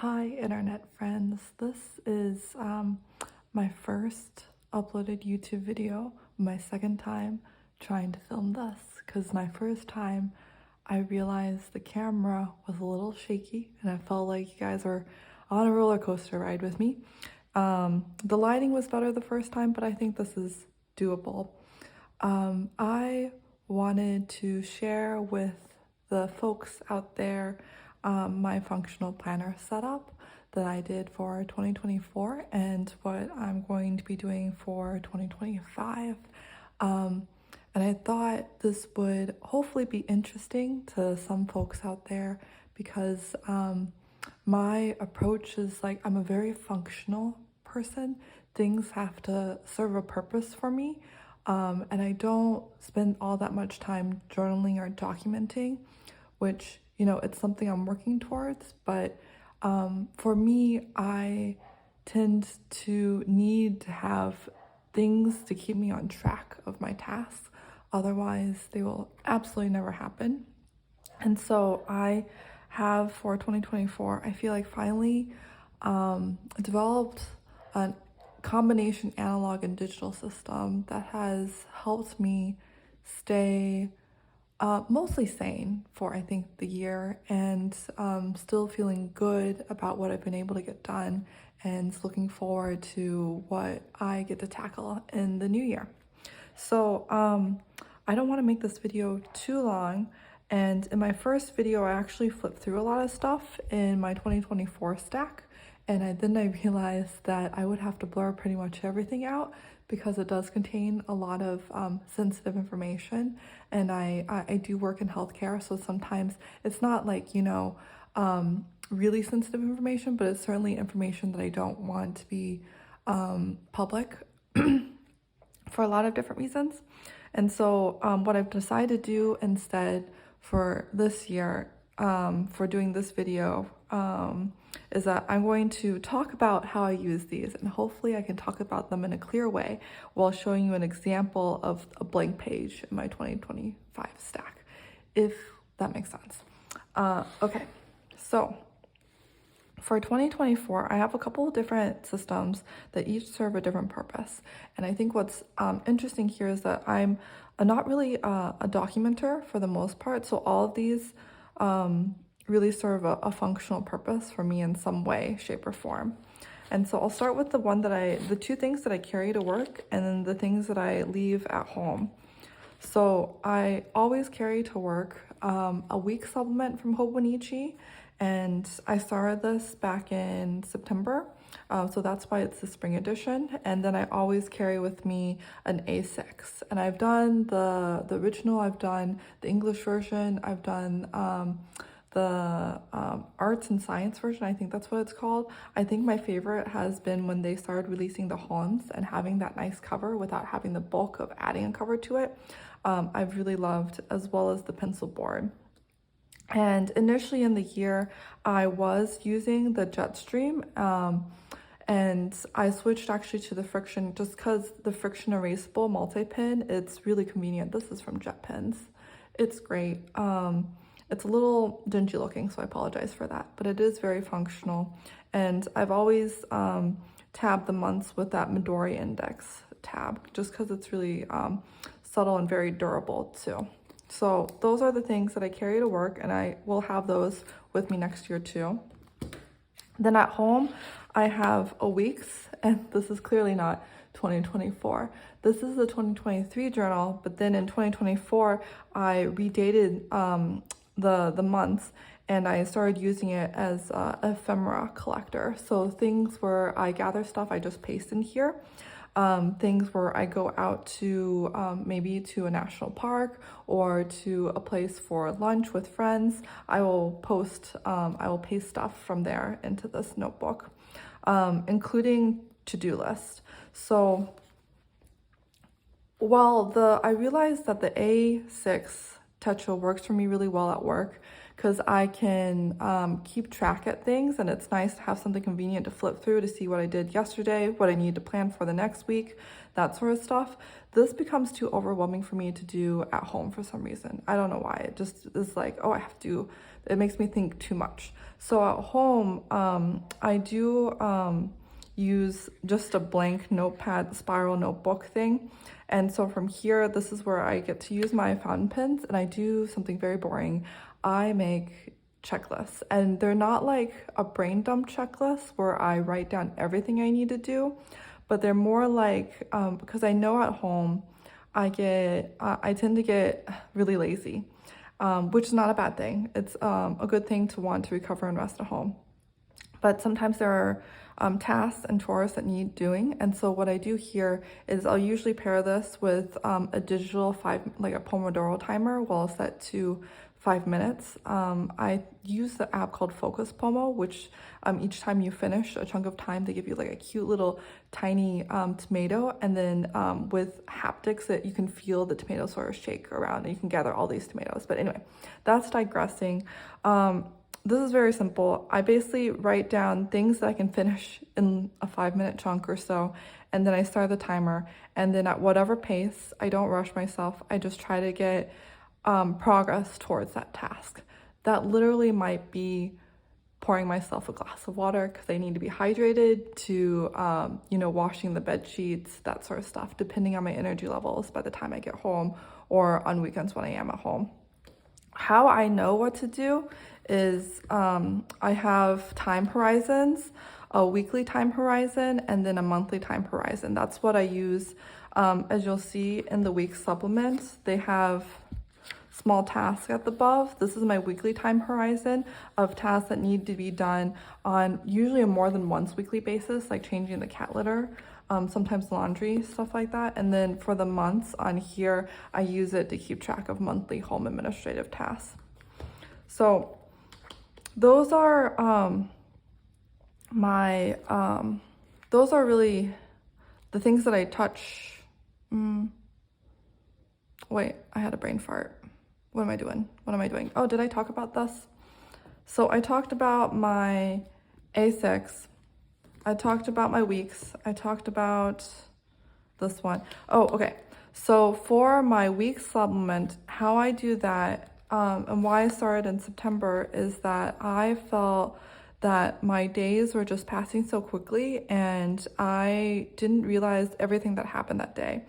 Hi, internet friends. This is my first uploaded YouTube video, my second time trying to film this, because my first time I realized the camera was a little shaky and I felt like you guys were on a roller coaster ride with me. The lighting was better the first time, but I think this is doable. I wanted to share with the folks out there my functional planner setup that I did for 2024 and what I'm going to be doing for 2025. And I thought this would hopefully be interesting to some folks out there because my approach is like I'm a very functional person. Things have to serve a purpose for me. And I don't spend all that much time journaling or documenting, which, it's something I'm working towards. But for me, I tend to need to have things to keep me on track of my tasks. Otherwise, they will absolutely never happen. And so I have for 2024, I feel like finally developed a combination analog and digital system that has helped me stay mostly sane for I think the year and still feeling good about what I've been able to get done and looking forward to what I get to tackle in the new year. So I don't want to make this video too long. And in my first video, I actually flipped through a lot of stuff in my 2024 stack. And then I realized that I would have to blur pretty much everything out because it does contain a lot of sensitive information. And I do work in healthcare, so sometimes it's not like, really sensitive information, but it's certainly information that I don't want to be public for a lot of different reasons. And so what I've decided to do instead for this year, for doing this video, is that I'm going to talk about how I use these, and hopefully I can talk about them in a clear way while showing you an example of a blank page in my 2025 stack, if that makes sense. Okay, so for 2024, I have a couple of different systems that each serve a different purpose. And I think what's interesting here is that I'm not really a documenter for the most part. So all of these really serve a functional purpose for me in some way, shape, or form. And so I'll start with the two things that I carry to work and then the things that I leave at home. So I always carry to work a week supplement from Hobonichi, and I started this back in September. So that's why it's the spring edition. And then I always carry with me an A6. And I've done the original, I've done the English version, I've done the arts and science version, I think that's what it's called. I think my favorite has been when they started releasing the Hans and having that nice cover without having the bulk of adding a cover to it. I've really loved, as well as the pencil board. And initially in the year, I was using the Jetstream, and I switched actually to the friction just because the friction erasable multi-pin, it's really convenient. This is from JetPens. It's great. It's a little dingy looking, so I apologize for that, but it is very functional. And I've always tabbed the months with that Midori index tab, just because it's really subtle and very durable too. So those are the things that I carry to work, and I will have those with me next year too. Then at home, I have a week's, and this is clearly not 2024. This is the 2023 journal, but then in 2024, I redated the months, and I started using it as an ephemera collector. So things where I gather stuff, I just paste in here. Things where I go out to maybe to a national park or to a place for lunch with friends, I will paste stuff from there into this notebook, including to-do list. So while I realized that the A6 Tetra works for me really well at work, because I can keep track at things, and it's nice to have something convenient to flip through to see what I did yesterday, what I need to plan for the next week, that sort of stuff. This becomes too overwhelming for me to do at home for some reason. I don't know why. It just is like, oh, I have to do it makes me think too much. So at home, I do use just a blank notepad spiral notebook thing. And so from here, this is where I get to use my fountain pens, and I do something very boring. I make checklists, and they're not like a brain dump checklist where I write down everything I need to do, but they're more like, because I know at home, I tend to get really lazy, which is not a bad thing. It's a good thing to want to recover and rest at home. But sometimes there are tasks and chores that need doing. And so what I do here is I'll usually pair this with a digital like a Pomodoro timer while I'll set to 5 minutes. I use the app called Focus Pomo, which each time you finish a chunk of time, they give you like a cute little tiny tomato. And then with haptics that you can feel the tomato sort of shake around, and you can gather all these tomatoes. But anyway, that's digressing. This is very simple. I basically write down things that I can finish in a 5-minute chunk or so, and then I start the timer. And then at whatever pace, I don't rush myself. I just try to get progress towards that task. That literally might be pouring myself a glass of water because I need to be hydrated, to washing the bed sheets, that sort of stuff, depending on my energy levels by the time I get home, or on weekends when I am at home. How I know what to do is I have time horizons, a weekly time horizon, and then a monthly time horizon. That's what I use. As you'll see in the week supplements, they have small tasks at the above. This is my weekly time horizon of tasks that need to be done on usually a more than once weekly basis, like changing the cat litter, sometimes laundry, stuff like that. And then for the months on here, I use it to keep track of monthly home administrative tasks. So those are those are really the things that I touch. Wait, I had a brain fart. What am I doing? Oh, did I talk about this? So I talked about my A6. I talked about my weeks. I talked about this one. Oh, okay. So for my week supplement, how I do that, and why I started in September, is that I felt that my days were just passing so quickly, and I didn't realize everything that happened that day.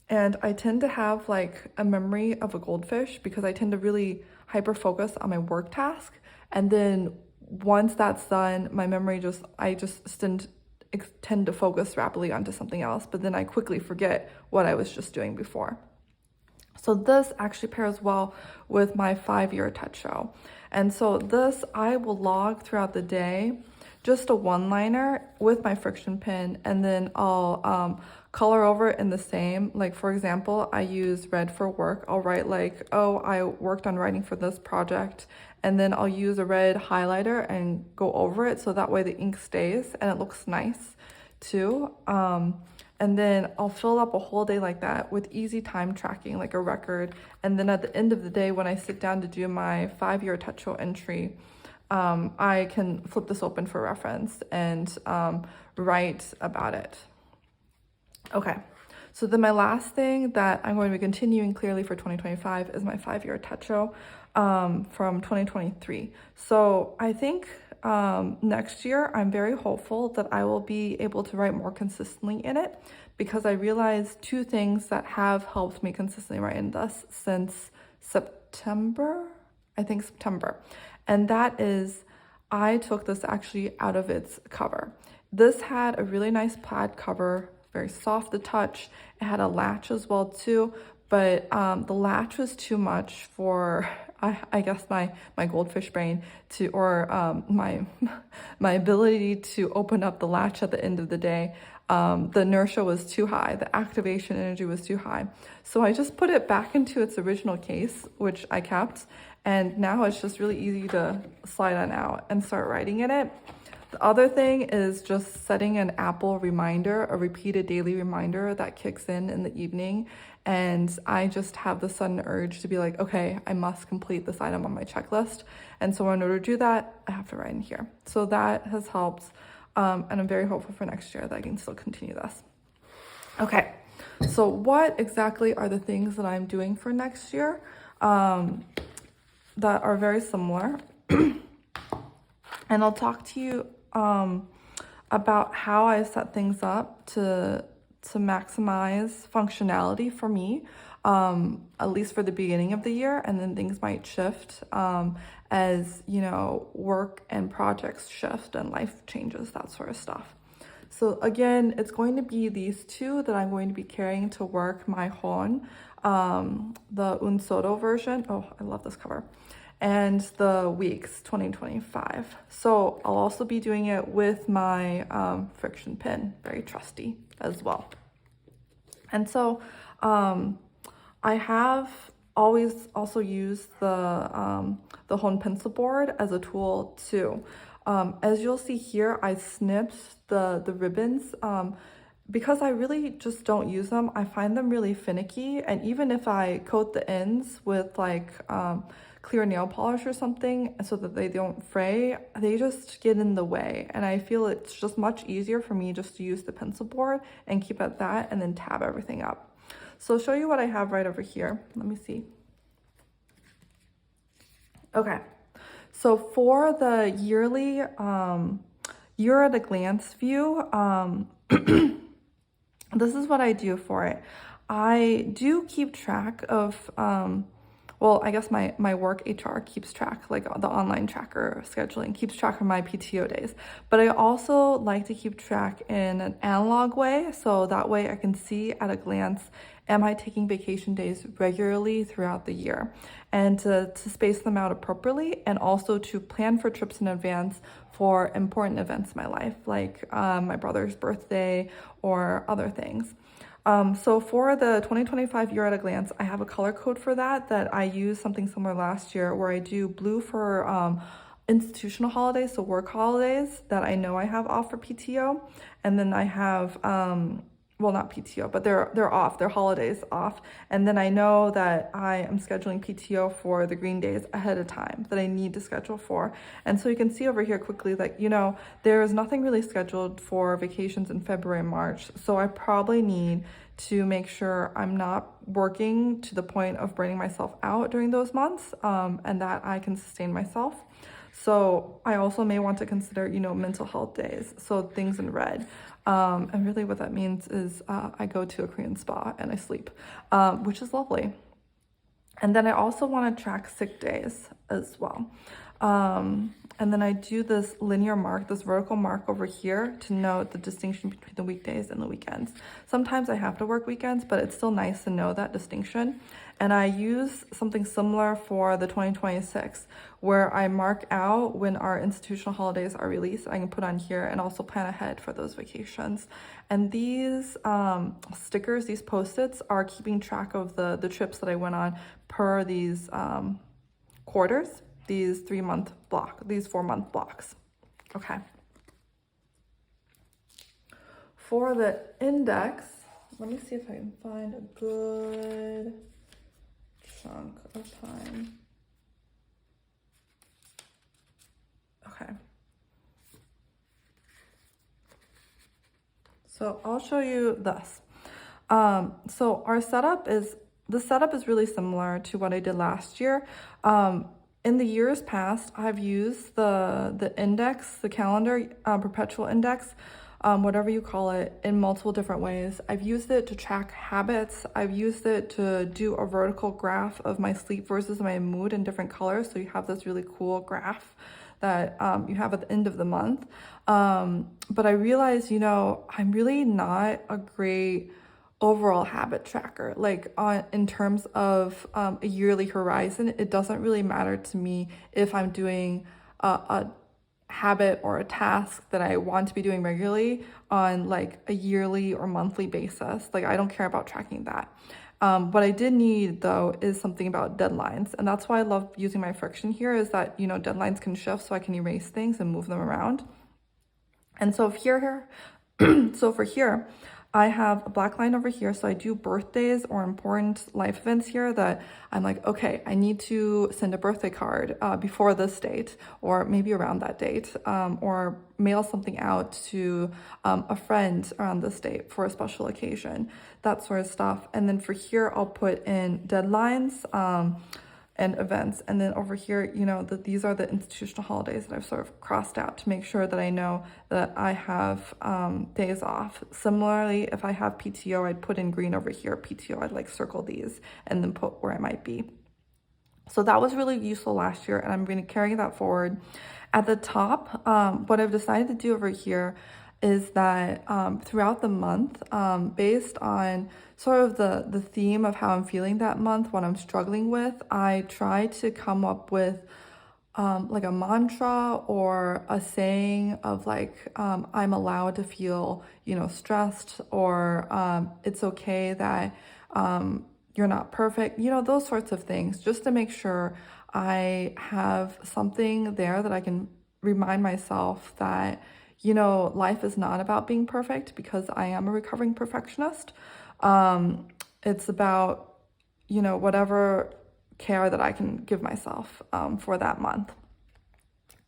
And I tend to have like a memory of a goldfish because I tend to really hyper focus on my work task. And then once that's done, my memory I just tend to focus rapidly onto something else, but then I quickly forget what I was just doing before. So this actually pairs well with my 5-year touch show. And so this, I will log throughout the day, just a one-liner with my friction pen, and then I'll color over it in the same. Like for example, I use red for work. I'll write like, oh, I worked on writing for this project, and then I'll use a red highlighter and go over it so that way the ink stays and it looks nice too. And then I'll fill up a whole day like that with easy time tracking, like a record. And then at the end of the day, when I sit down to do my 5-year touch show entry, I can flip this open for reference and write about it. Okay, so then my last thing that I'm going to be continuing clearly for 2025 is my 5-year touch show from 2023. So I think next year, I'm very hopeful that I will be able to write more consistently in it, because I realized 2 things that have helped me consistently write in this since September. And that is, I took this actually out of its cover. This had a really nice plaid cover, very soft to touch. It had a latch as well too, but the latch was too much for, I guess my goldfish brain or my ability to open up the latch at the end of the day. The inertia was too high, the activation energy was too high. So I just put it back into its original case, which I kept, and now it's just really easy to slide on out and start writing in it. The other thing is just setting an Apple reminder, a repeated daily reminder that kicks in the evening. And I just have the sudden urge to be like, okay, I must complete this item on my checklist. And so in order to do that, I have to write in here. So that has helped. And I'm very hopeful for next year that I can still continue this. Okay, so what exactly are the things that I'm doing for next year? that are very similar. And I'll talk to you about how I set things up to maximize functionality for me, at least for the beginning of the year, and then things might shift as, you know, work and projects shift and life changes, that sort of stuff. So again, it's going to be these two that I'm going to be carrying to work, my Hon, the Un Soto version. Oh, I love this cover. And the Weeks 2025. So I'll also be doing it with my friction pin, very trusty as well. And so I have always also used the Hon pencil board as a tool too. As you'll see here, I snipped the ribbons because I really just don't use them. I find them really finicky, and even if I coat the ends with like clear nail polish or something so that they don't fray, they just get in the way, and I feel it's just much easier for me just to use the pencil board and keep at that and then tab everything up. So I'll show you what I have right over here. Let me see. Okay. So for the yearly year at a glance view, this is what I do for it. I do keep track of, well, I guess my work HR keeps track, like the online tracker scheduling keeps track of my PTO days, but I also like to keep track in an analog way. So that way I can see at a glance, am I taking vacation days regularly throughout the year, and to space them out appropriately, and also to plan for trips in advance for important events in my life, like my brother's birthday or other things. So for the 2025 year at a glance, I have a color code for that I used something similar last year, where I do blue for institutional holidays, so work holidays that I know I have off for PTO, and then I have well, not PTO, but they're off, they're holidays off. And then I know that I am scheduling PTO for the green days ahead of time that I need to schedule for. And so you can see over here quickly that, you know, there is nothing really scheduled for vacations in February and March. So I probably need to make sure I'm not working to the point of burning myself out during those months, and that I can sustain myself. So I also may want to consider, you know, mental health days, so things in red. And really what that means is I go to a Korean spa and I sleep, which is lovely. And then I also want to track sick days as well. And then I do this linear mark, this vertical mark over here to note the distinction between the weekdays and the weekends. Sometimes I have to work weekends, but it's still nice to know that distinction. And I use something similar for the 2026, where I mark out when our institutional holidays are released. I can put on here and also plan ahead for those vacations. And these stickers, these Post-its, are keeping track of the trips that I went on per these quarters, these 3-month block, these 4-month blocks. Okay. For the index, let me see if I can find a good chunk of time. Okay. So I'll show you this. So our setup is, the setup is really similar to what I did last year. In the years past, I've used the index, the calendar, perpetual index, whatever you call it, in multiple different ways. I've used it to track habits. I've used it to do a vertical graph of my sleep versus my mood in different colors. So you have this really cool graph that you have at the end of the month. But I realized, you know, I'm really not a great overall habit tracker. Like in terms of a yearly horizon, it doesn't really matter to me if I'm doing a habit or a task that I want to be doing regularly on like a yearly or monthly basis. Like I don't care about tracking that. What I did need though is something about deadlines. And that's why I love using my friction here, is that, you know, deadlines can shift so I can erase things and move them around. And so here, so for here, I have a black line over here. So I do birthdays or important life events here that I'm like, okay, I need to send a birthday card before this date, or maybe around that date, or mail something out to a friend around this date for a special occasion, that sort of stuff. And then for here, I'll put in deadlines, and events. And then over here, you know, that these are the institutional holidays that I've sort of crossed out to make sure that I know that I have days off. Similarly, if I have PTO, I'd put in green over here. PTO, I'd like circle these and then put where I might be. So that was really useful last year, and I'm going to carry that forward. At the top, what I've decided to do over here is that throughout the month, based on sort of the theme of how I'm feeling that month, what I'm struggling with, I try to come up with like a mantra or a saying of like, I'm allowed to feel, you know, stressed, or it's okay that you're not perfect, you know, those sorts of things, just to make sure I have something there that I can remind myself that, you know, life is not about being perfect, because I am a recovering perfectionist. It's about, you know, whatever care that I can give myself for that month.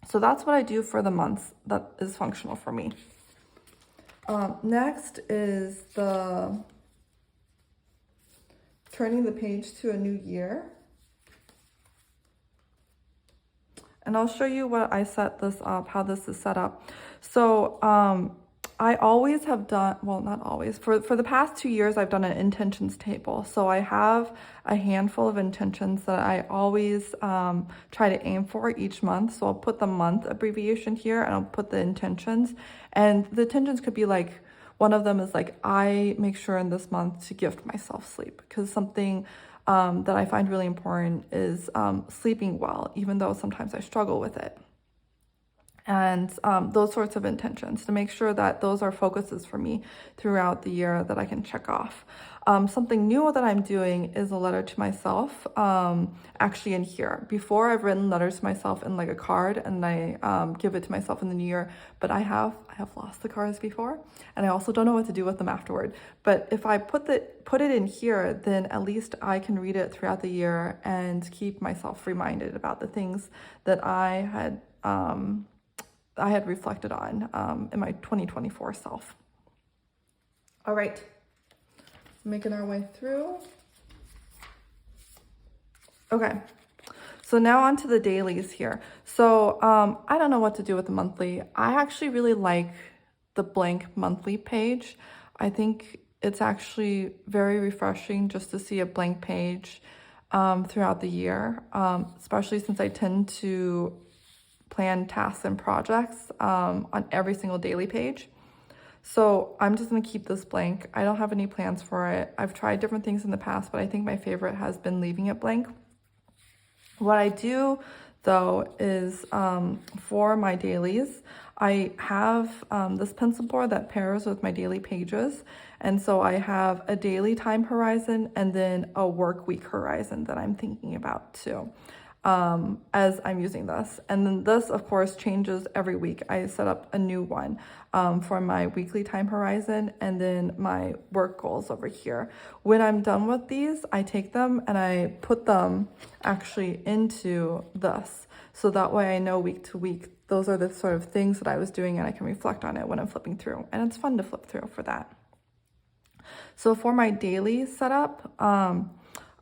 So that's what I do for the months that is functional for me. Next is the turning the page to a new year. And I'll show you what I set this up, how this is set up. So I always have done, well, not always, for the past 2 years, I've done an intentions table. So I have a handful of intentions that I always try to aim for each month. So I'll put the month abbreviation here, and I'll put the intentions. And the intentions could be like, one of them is like, I make sure in this month to gift myself sleep, because something that I find really important is sleeping well, even though sometimes I struggle with it. And those sorts of intentions, to make sure that those are focuses for me throughout the year that I can check off. Something new that I'm doing is a letter to myself, actually in here. Before, I've written letters to myself in like a card, and I give it to myself in the new year, but I have lost the cards before, and I also don't know what to do with them afterward. But if I put it in here, then at least I can read it throughout the year and keep myself reminded about the things that I had reflected on in my 2024 self. All right, making our way through. Okay, so now on to the dailies here. So I don't know what to do with the monthly. I actually really like the blank monthly page. I think it's actually very refreshing just to see a blank page throughout the year, especially since I tend to plan tasks and projects on every single daily page. So I'm just gonna keep this blank. I don't have any plans for it. I've tried different things in the past, but I think my favorite has been leaving it blank. What I do though is for my dailies, I have this pencil board that pairs with my daily pages. And so I have a daily time horizon and then a work week horizon that I'm thinking about too. As I'm using this. And then this, of course, changes every week. I set up a new one for my weekly time horizon, and then my work goals over here. When I'm done with these, I take them and I put them actually into this. So that way I know week to week, those are the sort of things that I was doing, and I can reflect on it when I'm flipping through. And it's fun to flip through for that. So for my daily setup,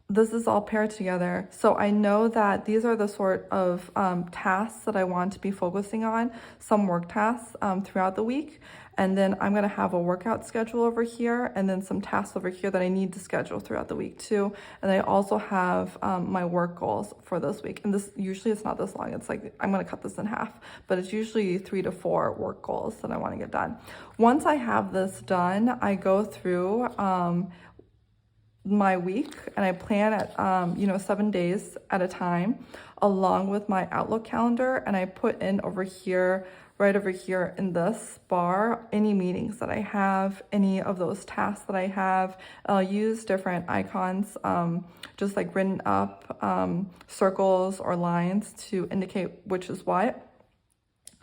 this is all paired together. So I know that these are the sort of tasks that I want to be focusing on, some work tasks throughout the week. And then I'm gonna have a workout schedule over here, and then some tasks over here that I need to schedule throughout the week too. And I also have my work goals for this week. And this, usually it's not this long. It's like, I'm gonna cut this in half, but it's usually 3 to 4 work goals that I wanna get done. Once I have this done, I go through my week, and I plan at 7 days at a time, along with my Outlook calendar, and I put in over here, right over here in this bar, any meetings that I have, any of those tasks that I have. I'll use different icons, just like written up circles or lines to indicate which is what,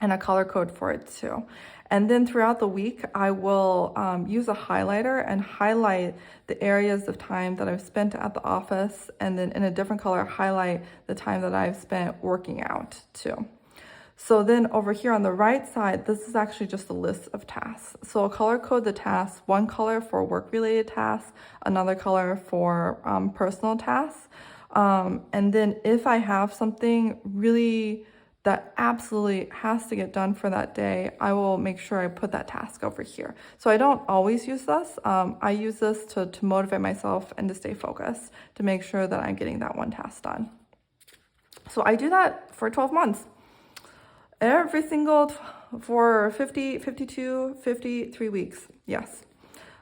and a color code for it too. And then throughout the week, I will use a highlighter and highlight the areas of time that I've spent at the office, and then in a different color, highlight the time that I've spent working out too. So then over here on the right side, this is actually just a list of tasks. So I'll color code the tasks, one color for work-related tasks, another color for personal tasks. And then if I have something really that absolutely has to get done for that day, I will make sure I put that task over here. So I don't always use this. I use this to motivate myself and to stay focused, to make sure that I'm getting that one task done. So I do that for 12 months. Every single, for 50, 52, 53 weeks, yes.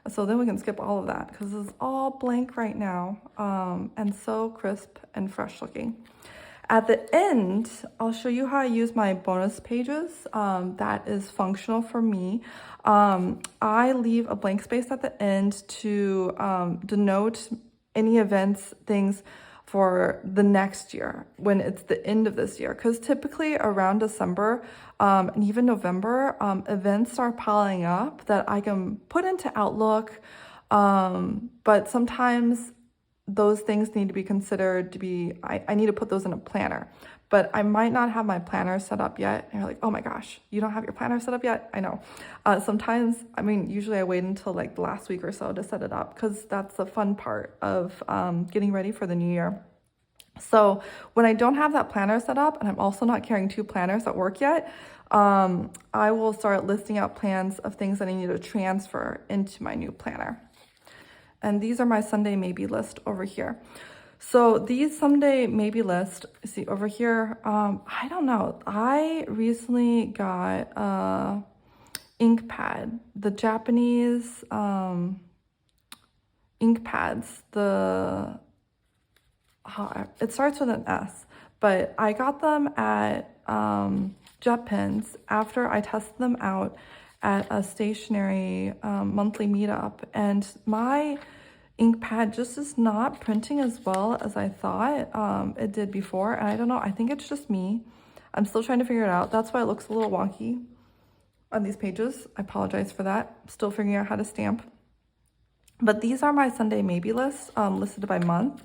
So then we can skip all of that because it's all blank right now, and so crisp and fresh looking. At the end, I'll show you how I use my bonus pages. That is functional for me. I leave a blank space at the end to denote any events, things for the next year when it's the end of this year. Because typically around December and even November, events start piling up that I can put into Outlook. But sometimes those things need to be considered to be, I need to put those in a planner, but I might not have my planner set up yet. And you're like, oh my gosh, you don't have your planner set up yet? I know. Sometimes, usually I wait until like the last week or so to set it up because that's the fun part of getting ready for the new year. So when I don't have that planner set up, and I'm also not carrying 2 planners at work yet, I will start listing out plans of things that I need to transfer into my new planner. And these are my Sunday maybe list over here. So these Sunday maybe list, see over here, I don't know. I recently got a ink pad, the Japanese ink pads, it starts with an S, but I got them at JetPens after I tested them out at a stationary monthly meetup, and my ink pad just is not printing as well as I thought it did before. And I don't know, I think it's just me. I'm still trying to figure it out. That's why it looks a little wonky on these pages. I apologize for that. Still figuring out how to stamp. But these are my Sunday maybe lists, listed by month.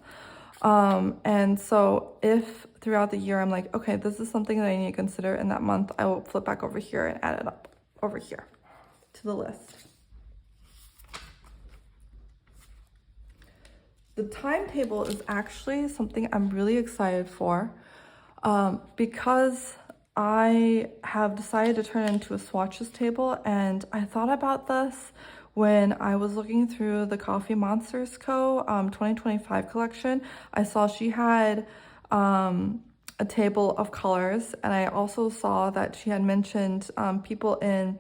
And so if throughout the year I'm like, okay, this is something that I need to consider in that month, I will flip back over here and add it up over here to the list. The timetable is actually something I'm really excited for because I have decided to turn it into a swatches table, and I thought about this when I was looking through the Coffee Monsters Co. 2025 collection. I saw she had a table of colors, and I also saw that she had mentioned people in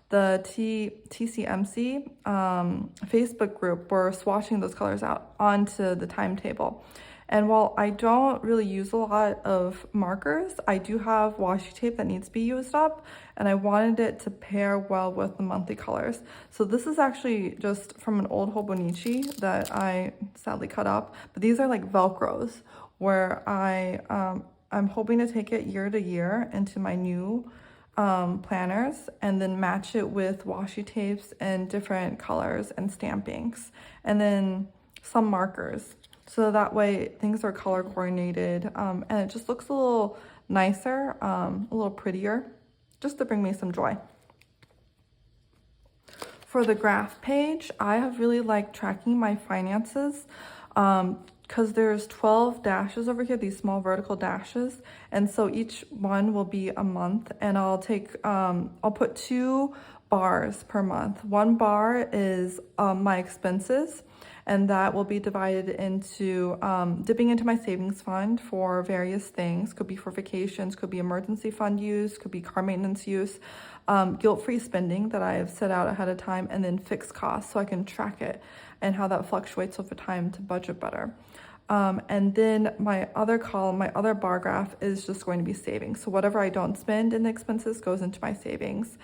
the TCMC Facebook group were swatching those colors out onto the timetable. And while I don't really use a lot of markers, I do have washi tape that needs to be used up, and I wanted it to pair well with the monthly colors. So this is actually just from an old Hobonichi that I sadly cut up, but these are like Velcros where I'm hoping to take it year to year into my new planners, and then match it with washi tapes and different colors and stampings, and then some markers. So that way things are color coordinated, and it just looks a little nicer, a little prettier, just to bring me some joy. For the graph page, I have really liked tracking my finances because there's 12 dashes over here, these small vertical dashes. And so each one will be a month, and I'll put 2 bars per month. 1 bar is my expenses, and that will be divided into dipping into my savings fund for various things. Could be for vacations, could be emergency fund use, could be car maintenance use, guilt-free spending that I have set out ahead of time, and then fixed costs so I can track it and how that fluctuates over time to budget better. And then my other column, my other bar graph is just going to be savings. So whatever I don't spend in the expenses goes into my savings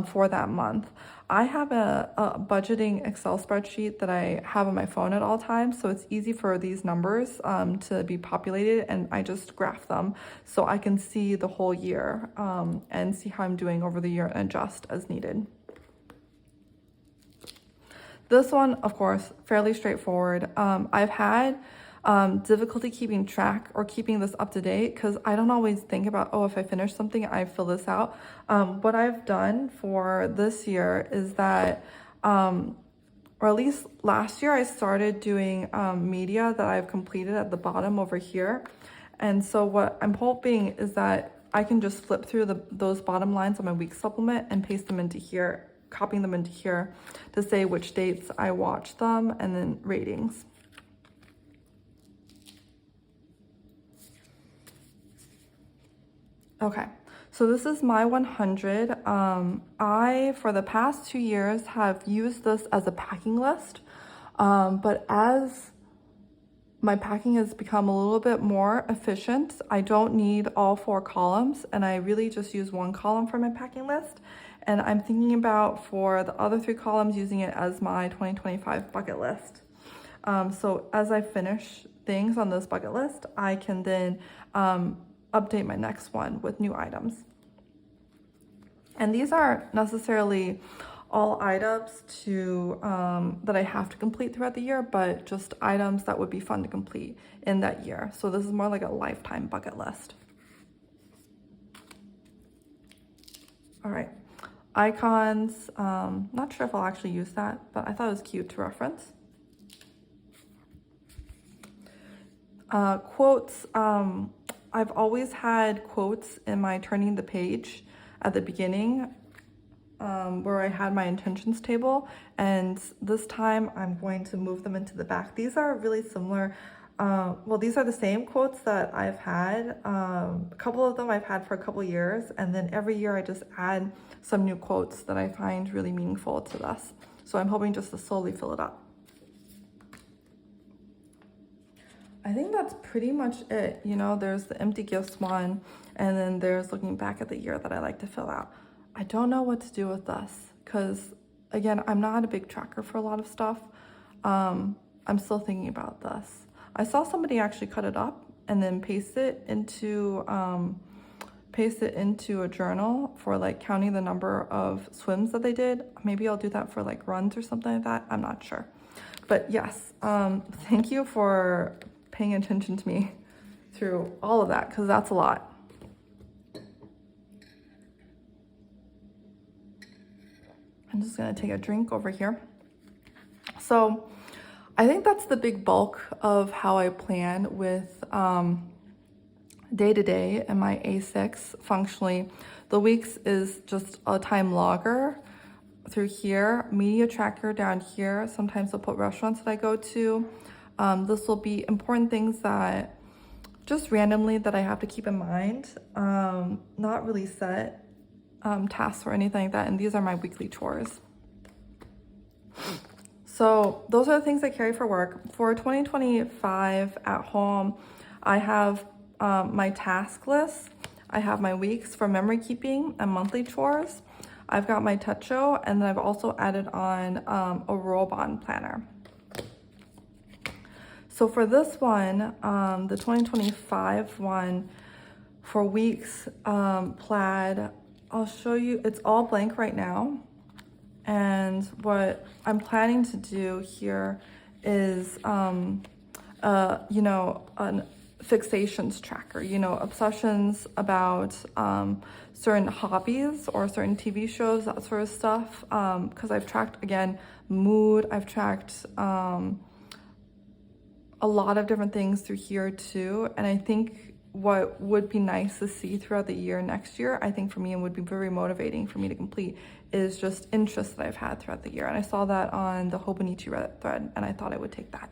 for that month. I have a budgeting Excel spreadsheet that I have on my phone at all times, so it's easy for these numbers to be populated, and I just graph them so I can see the whole year and see how I'm doing over the year and adjust as needed. This one, of course, fairly straightforward. I've had difficulty keeping track or keeping this up to date because I don't always think about, oh, if I finish something, I fill this out. What I've done for this year is that or at least last year, I started doing media that I've completed at the bottom over here. And so what I'm hoping is that I can just flip through those bottom lines on my week supplement and paste them into here, copying them into here to say which dates I watched them and then ratings. Okay, so this is my 100. I, for the past 2 years, have used this as a packing list, but as my packing has become a little bit more efficient, I don't need all 4 columns, and I really just use 1 column for my packing list. And I'm thinking about, for the other 3 columns, using it as my 2025 bucket list. So as I finish things on this bucket list, I can then update my next one with new items. And these aren't necessarily all items to that I have to complete throughout the year, but just items that would be fun to complete in that year. So this is more like a lifetime bucket list. All right, icons. Not sure if I'll actually use that, but I thought it was cute to reference. Quotes. I've always had quotes in my turning the page at the beginning, where I had my intentions table, and this time I'm going to move them into the back. These are really similar. Well, these are the same quotes that I've had. A couple of them I've had for a couple years, and then every year I just add some new quotes that I find really meaningful to this. So I'm hoping just to slowly fill it up. I think that's pretty much it. You know, there's the empty gifts one, and then there's looking back at the year that I like to fill out. I don't know what to do with this because, again, I'm not a big tracker for a lot of stuff. I'm still thinking about this. I saw somebody actually cut it up and then paste it into a journal for like counting the number of swims that they did. Maybe I'll do that for like runs or something like that. I'm not sure. But yes, thank you for paying attention to me through all of that, because that's a lot. I'm just gonna take a drink over here. So I think that's the big bulk of how I plan with day-to-day and my A6 functionally. The weeks is just a time logger through here, media tracker down here. Sometimes I'll put restaurants that I go to. This will be important things that just randomly that I have to keep in mind, not really set tasks or anything like that. And these are my weekly chores. So those are the things I carry for work. For 2025 at home, I have my task list. I have my weeks for memory keeping and monthly chores. I've got my Techo, and then I've also added on a Rollbahn planner. So for this one, the 2025 one, for weeks, plaid, I'll show you, it's all blank right now. And what I'm planning to do here is, you know, a fixations tracker, you know, obsessions about certain hobbies or certain TV shows, that sort of stuff. Because I've tracked, again, mood, I've tracked a lot of different things through here too. And I think what would be nice to see throughout the year next year, I think for me, and would be very motivating for me to complete, is just interests that I've had throughout the year. And I saw that on the Hobonichi Reddit thread, and I thought I would take that.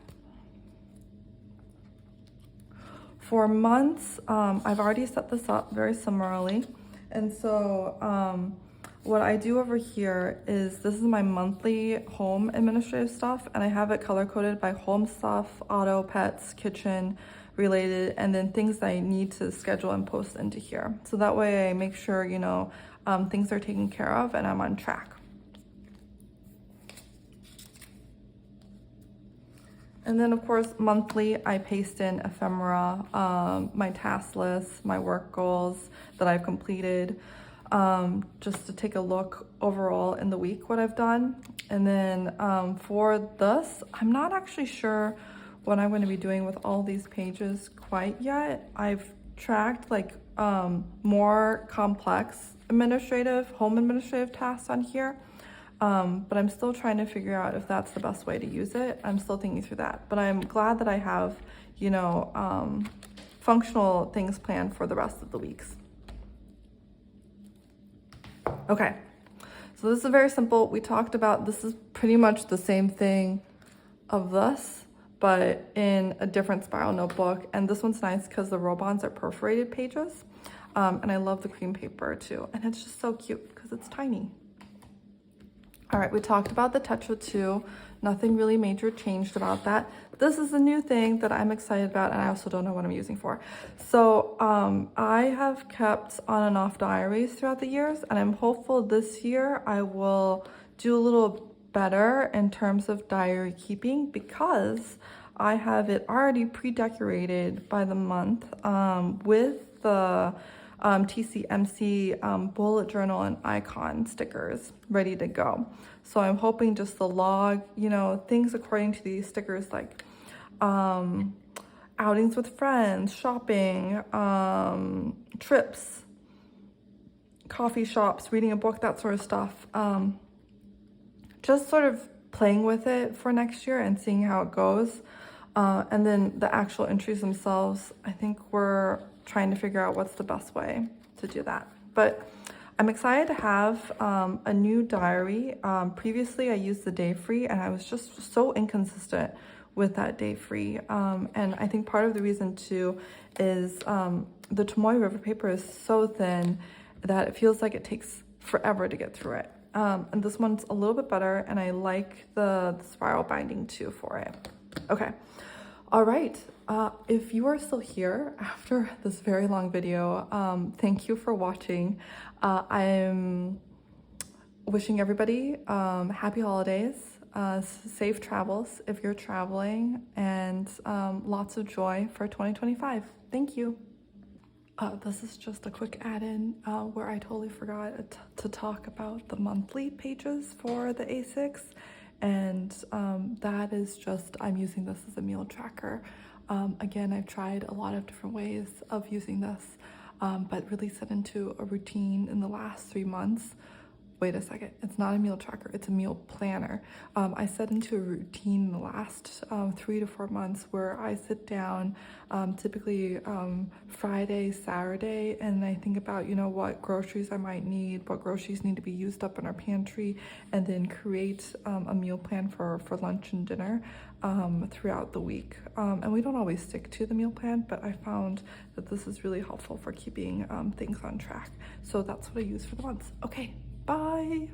For months, I've already set this up very similarly. And so what I do over here is, this is my monthly home administrative stuff, and I have it color-coded by home stuff, auto, pets, kitchen related, and then things that I need to schedule and post into here. So that way I make sure, you know, things are taken care of and I'm on track. And then of course, monthly, I paste in ephemera, my task list, my work goals that I've completed, just to take a look overall in the week what I've done. And then for this, I'm not actually sure what I'm going to be doing with all these pages quite yet. I've tracked like more complex home administrative tasks on here. but I'm still trying to figure out if that's the best way to use it. I'm still thinking through that, but I'm glad that I have, you know, functional things planned for the rest of the weeks. Okay, so this is very simple. We talked about, this is pretty much the same thing of this, but in a different spiral notebook. And this one's nice because the Rollbahns are perforated pages. And I love the cream paper too. And it's just so cute because it's tiny. All right, we talked about the Tetra 2. Nothing really major changed about that. This is a new thing that I'm excited about, and I also don't know what I'm using for. So I have kept on and off diaries throughout the years, and I'm hopeful this year I will do a little better in terms of diary keeping because I have it already pre-decorated by the month with the TCMC bullet journal and icon stickers ready to go. So I'm hoping just the log, you know, things according to these stickers, like outings with friends, shopping, trips, coffee shops, reading a book, that sort of stuff. Just sort of playing with it for next year and seeing how it goes. And then the actual entries themselves, I think we're trying to figure out what's the best way to do that. But I'm excited to have a new diary. Previously, I used the day free, and I was just so inconsistent with that day free. And I think part of the reason too is the Tomoe River paper is so thin that it feels like it takes forever to get through it. And this one's a little bit better, and I like the spiral binding too for it. Okay, all right. If you are still here after this very long video, thank you for watching. I'm wishing everybody happy holidays, safe travels if you're traveling, and lots of joy for 2025. Thank you. This is just a quick add-in where I totally forgot to talk about the monthly pages for the A6, and that is just, I'm using this as a meal tracker. Again, I've tried a lot of different ways of using this, but really set into a routine in the last 3 months. Wait a second, it's not a meal tracker, it's a meal planner. I set into a routine in the last 3 to 4 months where I sit down, typically Friday, Saturday, and I think about, you know, what groceries I might need, what groceries need to be used up in our pantry, and then create a meal plan for lunch and dinner throughout the week. And we don't always stick to the meal plan, but I found that this is really helpful for keeping things on track. So that's what I use for the months. Okay. Bye.